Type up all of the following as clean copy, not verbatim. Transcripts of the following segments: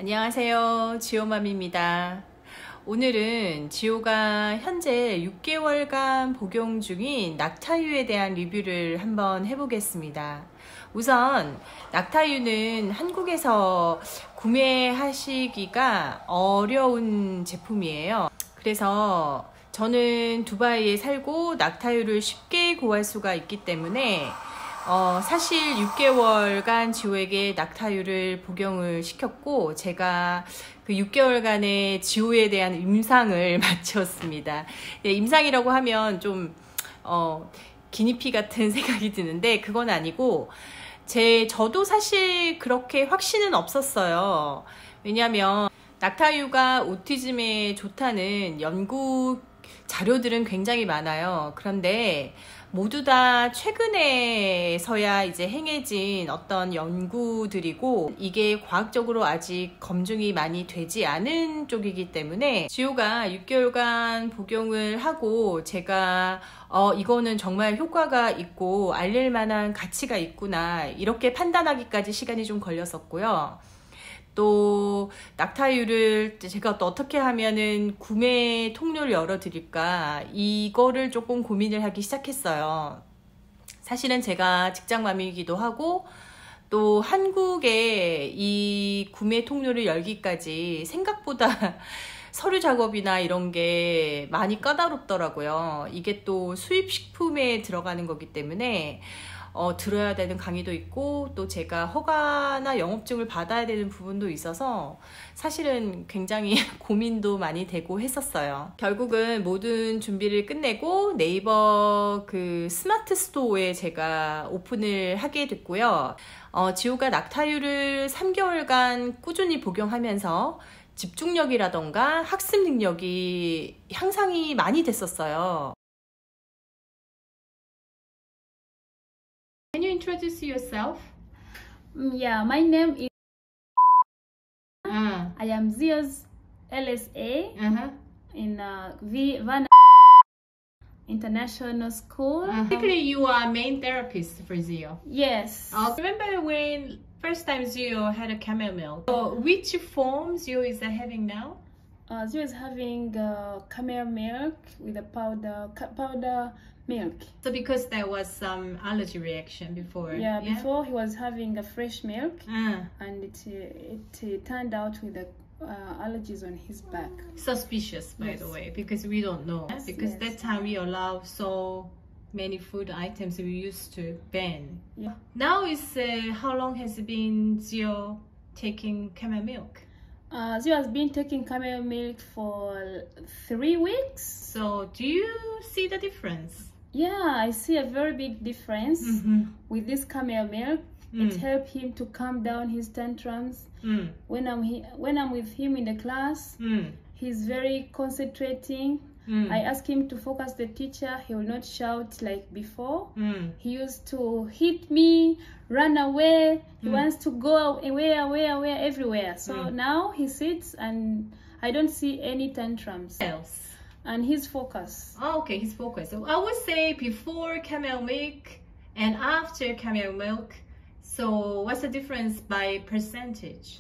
안녕하세요, 지오맘입니다. 오늘은 지오가 현재 6개월간 복용 중인 낙타유에 대한 리뷰를 한번 해보겠습니다. 우선 낙타유는 한국에서 구매하시기가 어려운 제품이에요. 그래서 저는 두바이에 살고 낙타유를 쉽게 구할 수가 있기 때문에 사실 6개월간 지호에게 낙타유를 복용을 시켰고, 제가 그 6개월간의 지호에 대한 임상을 마쳤습니다. 네, 임상이라고 하면 좀 기니피 같은 생각이 드는데 그건 아니고, 저도 사실 그렇게 확신은 없었어요. 왜냐하면 낙타유가 오티즘에 좋다는 연구 자료들은 굉장히 많아요. 그런데 모두 다 최근에서야 이제 행해진 어떤 연구들이고, 이게 과학적으로 아직 검증이 많이 되지 않은 쪽이기 때문에 지호가 6개월간 복용을 하고 제가 이거는 정말 효과가 있고 알릴 만한 가치가 있구나, 이렇게 판단하기까지 시간이 좀 걸렸었고요. 또 낙타유를 제가 또 어떻게 하면은 구매 통로를 열어드릴까, 이거를 조금 고민을 하기 시작했어요. 사실은 제가 직장맘이기도 하고, 또 한국에 이 구매 통로를 열기까지 생각보다 서류 작업이나 이런 게 많이 까다롭더라고요. 이게 또 수입식품에 들어가는 거기 때문에 들어야 되는 강의도 있고, 또 제가 허가나 영업증을 받아야 되는 부분도 있어서 사실은 굉장히 고민도 많이 되고 했었어요. 결국은 모든 준비를 끝내고 네이버 그 스마트 스토어에 제가 오픈을 하게 됐고요. 지호가 낙타유를 3개월간 꾸준히 복용하면서 집중력이라던가 학습 능력이 향상이 많이 됐었어요. Can you introduce yourself? Yeah, my name is. I am Zio's LSA in Van International School. Basically, you are main therapist for Zio. Yes. Remember when first time Zio had a camel milk? Which form Zio is having now? Zio is having camel milk with a powder milk. So because there was some allergy reaction before. Yeah, before he was having a fresh milk, and it turned out with the allergies on his back. Suspicious, by the way, because we don't know. Yes, because that time we allow so many food items we used to ban. Yeah. Now is how long has it been Zio taking camel milk? Zio has been taking camel milk for 3 weeks. So do you see the difference? Yeah, I see a very big difference with this camel milk. It helped him to calm down his tantrums. When I'm with him in the class, he's very concentrating. I ask him to focus the teacher. He will not shout like before. He used to hit me, run away. He wants to go away, everywhere. So now he sits and I don't see any tantrums. Else. And his focus. Oh, okay, his focus. So I would say before camel milk and after camel milk. So what's the difference by percentage?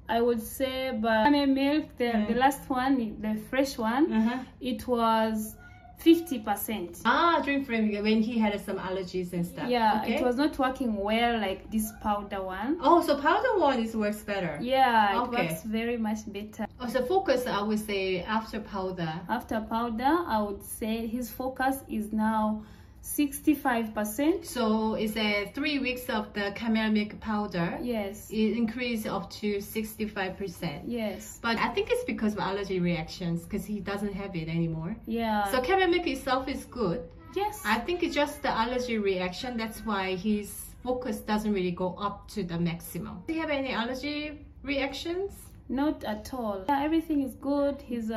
I would say by camel milk, the last one, the fresh one, it was 50%. During when he had some allergies and stuff. Yeah, okay. It was not working well like this powder one. Oh, so powder one works better. Yeah, it works very much better. Oh, so focus, I would say after powder. After powder, I would say his focus is now 65%. So it's 3 weeks of the camel milk powder. Yes. It increased up to 65%. Yes. But I think it's because of allergy reactions, because he doesn't have it anymore. Yeah. So camel milk itself is good. Yes. I think it's just the allergy reaction. That's why his focus doesn't really go up to the maximum. Do you have any allergy reactions? Not at all. Yeah, everything is good. He's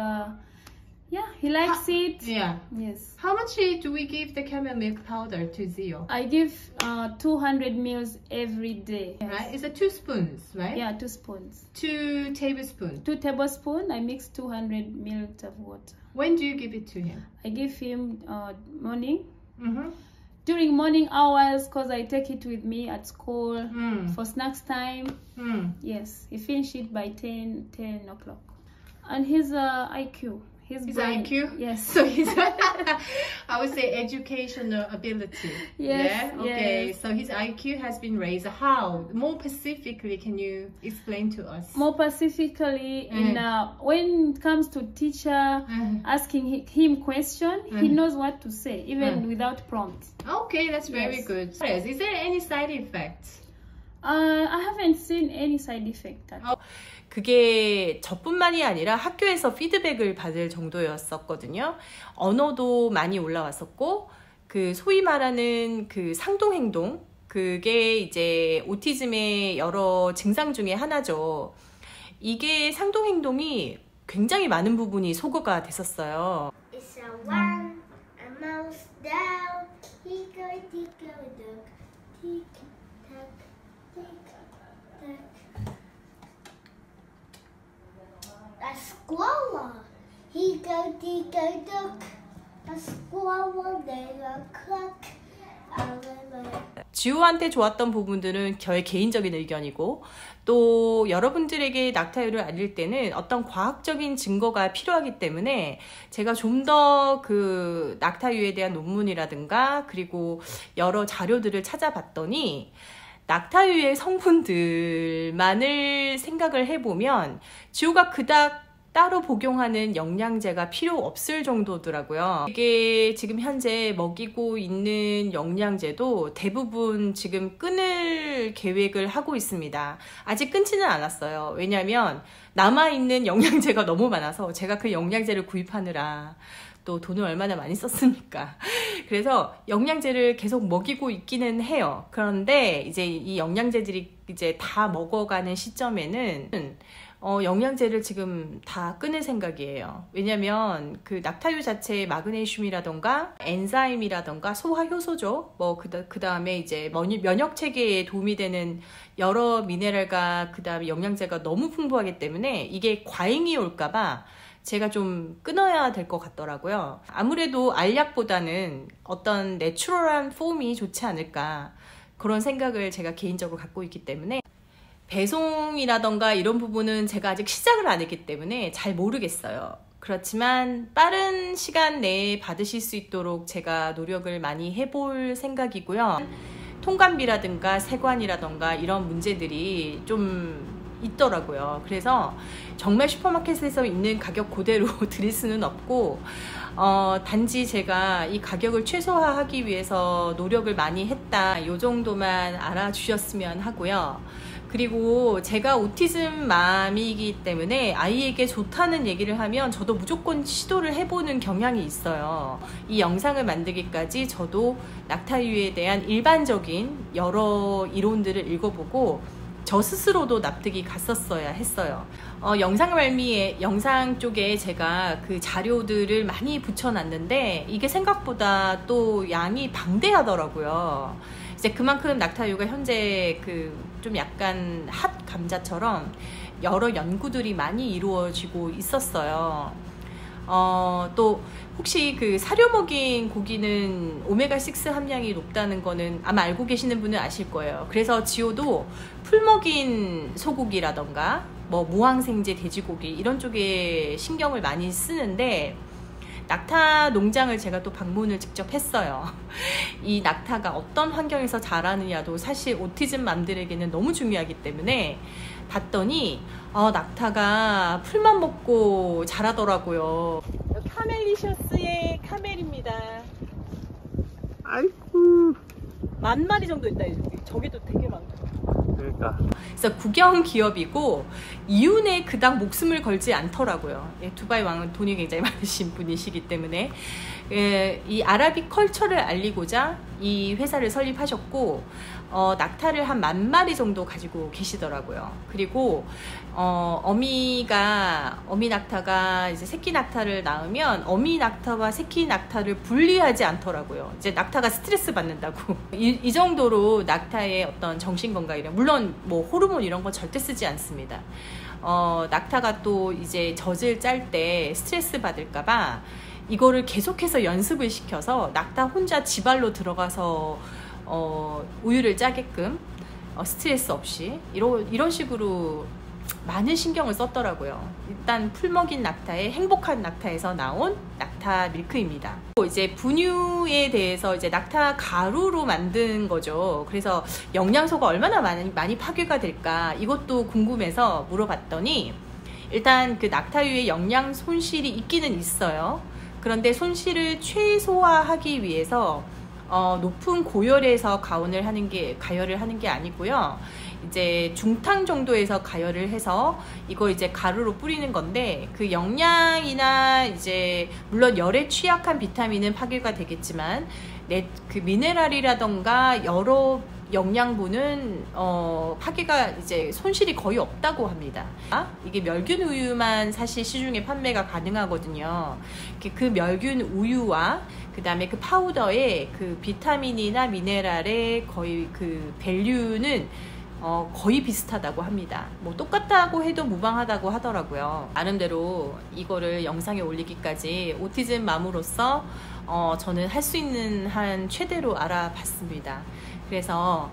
he likes it. Yeah. Yes. How much do we give the camel milk powder to Zio? I give 200 ml every day. Yes. Right? It's 2 spoons, right? Yeah, 2 spoons. 2 tablespoons. 2 tablespoons. I mix 200 ml of water. When do you give it to him? I give him morning, during morning hours, because I take it with me at school for snacks time. Yes, he finished it by 10 o'clock. And his IQ. His IQ? Yes. So his, I would say educational ability. Yes. Yeah? Okay, yes. so his IQ has been raised. How? More specifically, can you explain to us? More specifically, in when it comes to teacher asking him question, he knows what to say, even without prompt. Okay, that's very good. Yes. Is there any side effects? I haven't seen any side effect. 그게 저뿐만이 아니라 학교에서 피드백을 받을 정도였었거든요. 언어도 많이 올라왔었고, 그 소위 말하는 그 상동행동, 그게 이제 오티즘의 여러 증상 중에 하나죠. 이게 상동행동이 굉장히 많은 부분이 소거가 됐었어요. It's a one, a mouse down, tick-tock, tick-tock, tick-tock, tick-tock. A squirrel, he go tick-tock. A squirrel, they go cluck. 지우한테 좋았던 부분들은 저의 개인적인 의견이고, 또 여러분들에게 낙타유를 알릴 때는 어떤 과학적인 증거가 필요하기 때문에 제가 좀 더 그 낙타유에 대한 논문이라든가 그리고 여러 자료들을 찾아봤더니 낙타유의 성분들만을 생각을 해보면 지우가 그닥 따로 복용하는 영양제가 필요 없을 정도더라고요. 이게 지금 현재 먹이고 있는 영양제도 대부분 지금 끊을 계획을 하고 있습니다. 아직 끊지는 않았어요. 왜냐하면 남아있는 영양제가 너무 많아서 제가 그 영양제를 구입하느라 또 돈을 얼마나 많이 썼습니까? 그래서 영양제를 계속 먹이고 있기는 해요. 그런데 이제 이 영양제들이 이제 다 먹어가는 시점에는 영양제를 지금 다 끊을 생각이에요. 왜냐면 그 낙타유 자체의 마그네슘이라던가 엔자임이라던가 소화효소죠. 뭐 그 다음에 이제 면역 체계에 도움이 되는 여러 미네랄과 그 다음에 영양제가 너무 풍부하기 때문에 이게 과잉이 올까봐 제가 좀 끊어야 될 것 같더라고요. 아무래도 알약보다는 어떤 내추럴한 폼이 좋지 않을까 그런 생각을 제가 개인적으로 갖고 있기 때문에 배송이라던가 이런 부분은 제가 아직 시작을 안 했기 때문에 잘 모르겠어요. 그렇지만 빠른 시간 내에 받으실 수 있도록 제가 노력을 많이 해볼 생각이고요. 통관비라든가 세관이라던가 이런 문제들이 좀 있더라고요. 그래서 정말 슈퍼마켓에서 있는 가격 그대로 드릴 수는 없고 단지 제가 이 가격을 최소화하기 위해서 노력을 많이 했다. 이 정도만 알아주셨으면 하고요. 그리고 제가 오티즘 맘이기 때문에 아이에게 좋다는 얘기를 하면 저도 무조건 시도를 해보는 경향이 있어요. 이 영상을 만들기까지 저도 낙타유에 대한 일반적인 여러 이론들을 읽어보고 저 스스로도 납득이 갔었어야 했어요. 영상 쪽에 제가 그 자료들을 많이 붙여놨는데 이게 생각보다 또 양이 방대하더라고요. 이제 그만큼 낙타유가 현재 그 좀 약간 핫 감자처럼 여러 연구들이 많이 이루어지고 있었어요. 또 혹시 그 사료 먹인 고기는 오메가6 함량이 높다는 거는 아마 알고 계시는 분은 아실 거예요. 그래서 지호도 풀 먹인 소고기라던가 뭐 무항생제 돼지고기 이런 쪽에 신경을 많이 쓰는데 낙타 농장을 제가 또 방문을 직접 했어요. 이 낙타가 어떤 환경에서 자라느냐도 사실 오티즘 맘들에게는 너무 중요하기 때문에 봤더니 낙타가 풀만 먹고 자라더라고요. 카멜리셔스의 카멜입니다. 아이고 10,000마리 정도 있다. 저기도 되게 많고. 그러니까 그래서 국영 기업이고 이윤에 그닥 목숨을 걸지 않더라고요. 두바이 왕은 돈이 굉장히 많으신 분이시기 때문에 이 아라빅 컬처를 알리고자 이 회사를 설립하셨고 낙타를 한 10,000마리 정도 가지고 계시더라고요. 그리고 어미 낙타가 이제 새끼 낙타를 낳으면 어미 낙타와 새끼 낙타를 분리하지 않더라고요. 이제 낙타가 스트레스 받는다고. 이 정도로 낙타의 어떤 정신 건강이랑 물론 뭐 호르몬 이런 건 절대 쓰지 않습니다. 낙타가 또 이제 젖을 짤 때 스트레스 받을까봐 이거를 계속해서 연습을 시켜서 낙타 혼자 지발로 들어가서 우유를 짜게끔 스트레스 없이 이런 식으로 많은 신경을 썼더라고요. 일단 풀먹인 낙타의 행복한 낙타에서 나온 낙타 밀크입니다. 이제 분유에 대해서 이제 낙타 가루로 만든 거죠. 그래서 영양소가 얼마나 많이 파괴가 될까 이것도 궁금해서 물어봤더니 일단 그 낙타유에 영양 손실이 있기는 있어요. 그런데 손실을 최소화하기 위해서 높은 고열에서 가열을 하는 게 아니고요. 이제 중탕 정도에서 가열을 해서 이거 이제 가루로 뿌리는 건데 그 영양이나 이제 물론 열에 취약한 비타민은 파괴가 되겠지만 그 미네랄이라던가 여러 영양분은 파괴가 이제 손실이 거의 없다고 합니다. 이게 멸균 우유만 사실 시중에 판매가 가능하거든요. 그 멸균 우유와 그 다음에 그 파우더의 그 비타민이나 미네랄의 거의 그 밸류는 거의 비슷하다고 합니다. 뭐 똑같다고 해도 무방하다고 하더라고요. 나름대로 이거를 영상에 올리기까지 오티즘 맘으로서 저는 할 수 있는 한 최대로 알아봤습니다. 그래서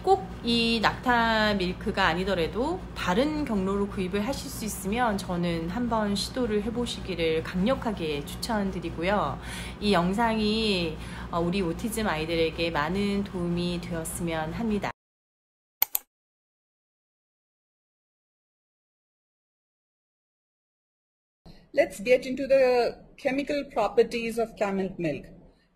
꼭 이 낙타 밀크가 아니더라도 다른 경로로 구입을 하실 수 있으면 저는 한번 시도를 해보시기를 강력하게 추천드리고요. 이 영상이 우리 오티즘 아이들에게 많은 도움이 되었으면 합니다. Let's get into the chemical properties of camel milk.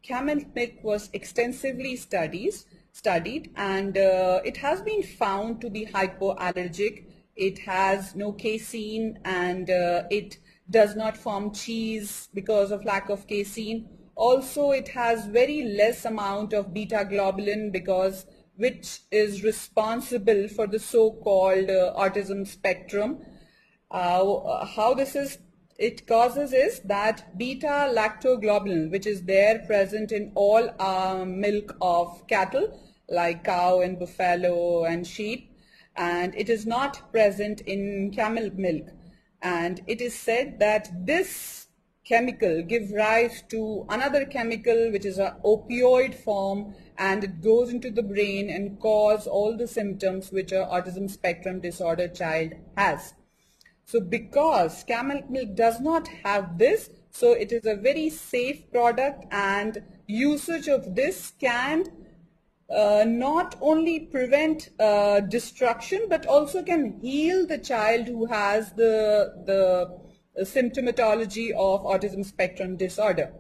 Camel milk was extensively studied and it has been found to be hypoallergic. It has no casein and it does not form cheese because of lack of casein. Also, it has very less amount of beta globulin which is responsible for the so-called autism spectrum. How it causes is that beta lactoglobulin, which is there present in all milk of cattle like cow and buffalo and sheep, and it is not present in camel milk. And it is said that this chemical gives rise to another chemical which is an opioid form, and it goes into the brain and cause all the symptoms which an autism spectrum disorder child has. So because camel milk does not have this, so it is a very safe product, and usage of this can not only prevent destruction but also can heal the child who has the symptomatology of autism spectrum disorder.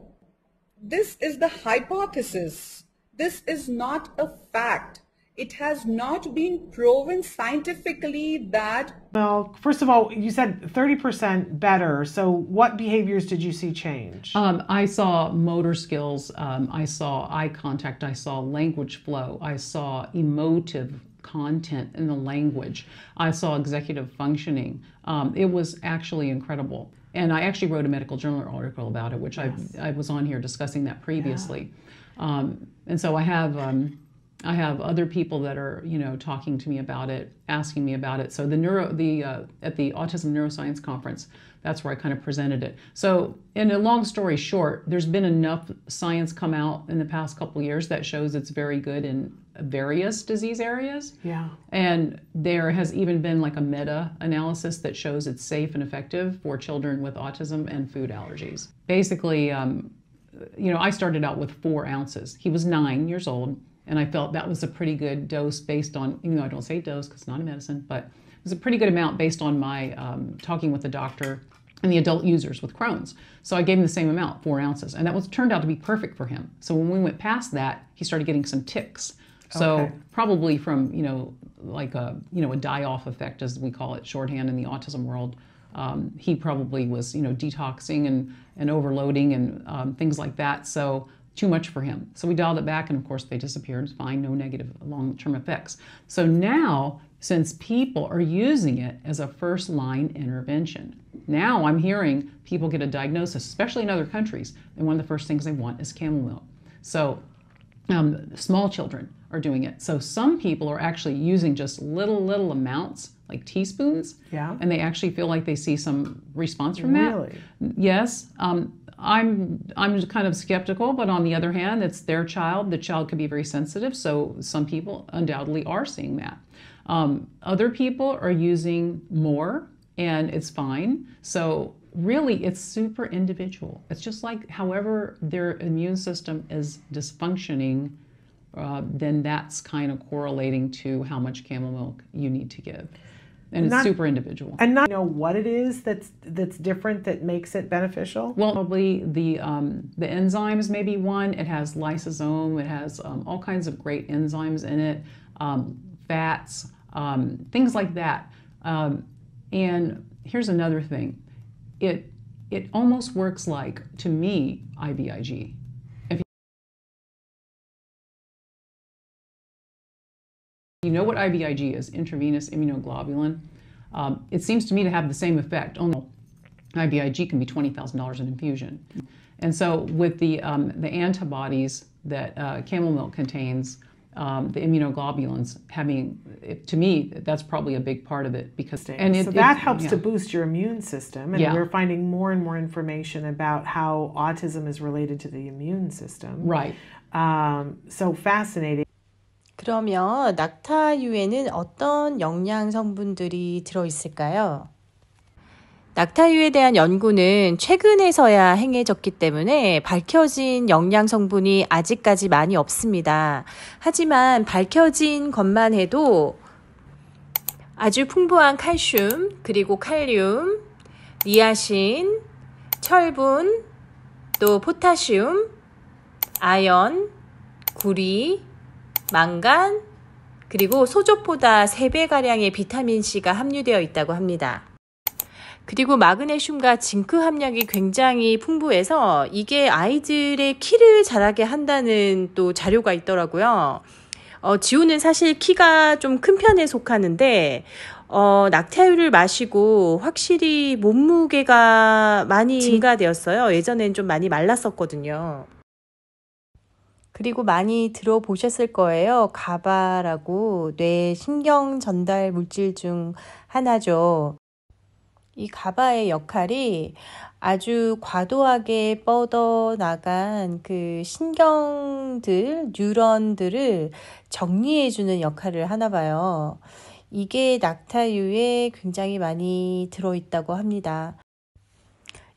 This is the hypothesis. This is not a fact. It has not been proven scientifically that... Well, first of all, you said 30% better. So what behaviors did you see change? I saw motor skills. I saw eye contact. I saw language flow. I saw emotive content in the language. I saw executive functioning. It was actually incredible. And I actually wrote a medical journal article about it, which yes. I was on here discussing that previously. Yeah. And so I have other people that are, talking to me about it, asking me about it. So at the Autism Neuroscience Conference, that's where I kind of presented it. So in a long story short, there's been enough science come out in the past couple of years that shows it's very good in various disease areas. Yeah. And there has even been like a meta-analysis that shows it's safe and effective for children with autism and food allergies. Basically, I started out with 4 ounces. He was 9 years old. And I felt that was a pretty good dose based on, even though I don't say dose because it's not a medicine, but it was a pretty good amount based on my talking with the doctor and the adult users with Crohn's. So I gave him the same amount, 4 ounces, and that turned out to be perfect for him. So when we went past that, he started getting some tics. So probably from, a die-off effect, as we call it, shorthand in the autism world. He probably was, detoxing and overloading and things like that. So too much for him. So we dialed it back, and of course they disappeared. Fine, no negative long-term effects. So now, since people are using it as a first-line intervention, now I'm hearing people get a diagnosis, especially in other countries, and one of the first things they want is camel milk. So small children are doing it. So some people are actually using just little amounts, like teaspoons, and they actually feel like they see some response from that. Really? Yes. I'm kind of skeptical, but on the other hand, it's their child. The child could be very sensitive, so some people undoubtedly are seeing that. Other people are using more, and it's fine. So really, it's super individual. It's just like however their immune system is dysfunctioning, then that's kind of correlating to how much camel milk you need to give. And it's super individual. And not know what it is that's different that makes it beneficial? Well, probably the enzymes may be one. It has lysosome. It has all kinds of great enzymes in it, fats, things like that. And here's another thing. It almost works like, to me, IVIG. You know what IVIG is, intravenous immunoglobulin. It seems to me to have the same effect, only IVIG can be $20,000 an infusion. And so with the antibodies that camel milk contains, the immunoglobulins having, to me, that's probably a big part of it. Because so that helps to boost your immune system, and we're finding more and more information about how autism is related to the immune system. Right. So fascinating. 그러면 낙타유에는 어떤 영양 성분들이 들어있을까요? 낙타유에 대한 연구는 최근에서야 행해졌기 때문에 밝혀진 영양 성분이 아직까지 많이 없습니다. 하지만 밝혀진 것만 해도 아주 풍부한 칼슘, 그리고 칼륨, 니아신, 철분, 또 포타슘, 아연, 구리, 망간, 그리고 소족보다 3배가량의 비타민C가 함유되어 있다고 합니다. 그리고 마그네슘과 징크 함량이 굉장히 풍부해서 이게 아이들의 키를 자라게 한다는 또 자료가 있더라고요. 지우는 사실 키가 좀 큰 편에 속하는데 낙타유를 마시고 확실히 몸무게가 많이 증가되었어요. 예전엔 좀 많이 말랐었거든요. 그리고 많이 들어보셨을 거예요. 가바라고 뇌 신경 전달 물질 중 하나죠. 이 가바의 역할이 아주 과도하게 뻗어나간 그 신경들, 뉴런들을 정리해주는 역할을 하나 봐요. 이게 낙타유에 굉장히 많이 들어있다고 합니다.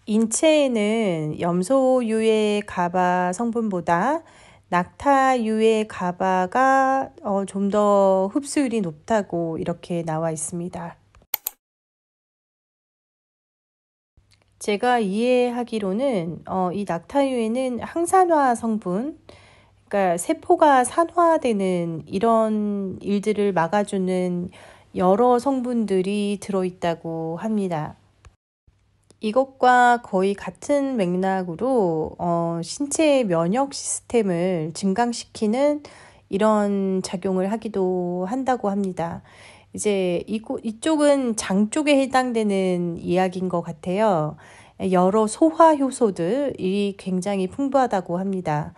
인체에는 염소유의 가바 성분보다 낙타유의 가바가 좀 더 흡수율이 높다고 이렇게 나와 있습니다. 제가 이해하기로는 이 낙타유에는 항산화 성분, 그러니까 세포가 산화되는 이런 일들을 막아주는 여러 성분들이 들어있다고 합니다. 이것과 거의 같은 맥락으로 신체의 면역 시스템을 증강시키는 이런 작용을 하기도 한다고 합니다. 이제 이쪽은 장 쪽에 해당되는 이야기인 것 같아요. 여러 소화 효소들이 굉장히 풍부하다고 합니다.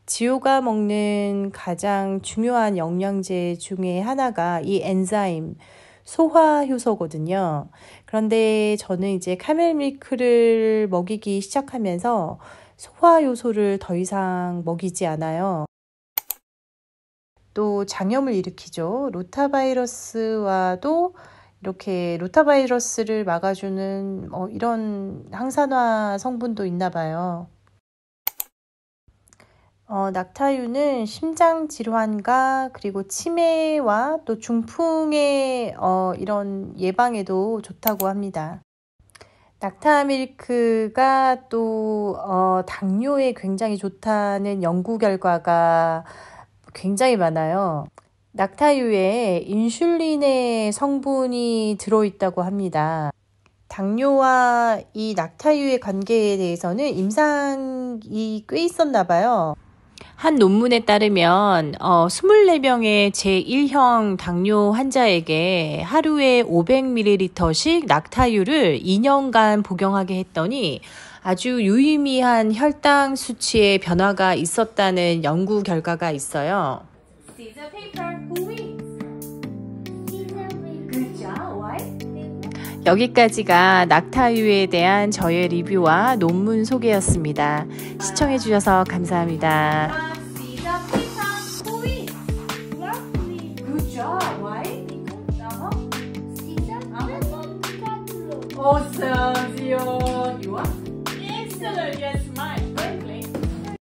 지호가 먹는 가장 중요한 영양제 중에 하나가 이 엔자임, 소화 효소거든요. 그런데 저는 이제 카멜 밀크를 먹이기 시작하면서 소화 효소를 더 이상 먹이지 않아요. 또 장염을 일으키죠. 로타바이러스와도 이렇게 로타바이러스를 막아주는 이런 항산화 성분도 있나 봐요. 낙타유는 심장 질환과 그리고 치매와 또 중풍의 이런 예방에도 좋다고 합니다. 낙타 밀크가 또 당뇨에 굉장히 좋다는 연구 결과가 굉장히 많아요. 낙타유에 인슐린의 성분이 들어있다고 합니다. 당뇨와 이 낙타유의 관계에 대해서는 임상이 꽤 있었나 봐요. 한 논문에 따르면 24명의 제1형 당뇨 환자에게 하루에 500ml씩 낙타유를 2년간 복용하게 했더니 아주 유의미한 혈당 수치의 변화가 있었다는 연구 결과가 있어요. Scissor paper, who wins? Good job. Why? 여기까지가 낙타우유에 대한 저의 리뷰와 논문 소개였습니다. 시청해주셔서 감사합니다. Awesome, Zion. You are excellent. Yes, mine.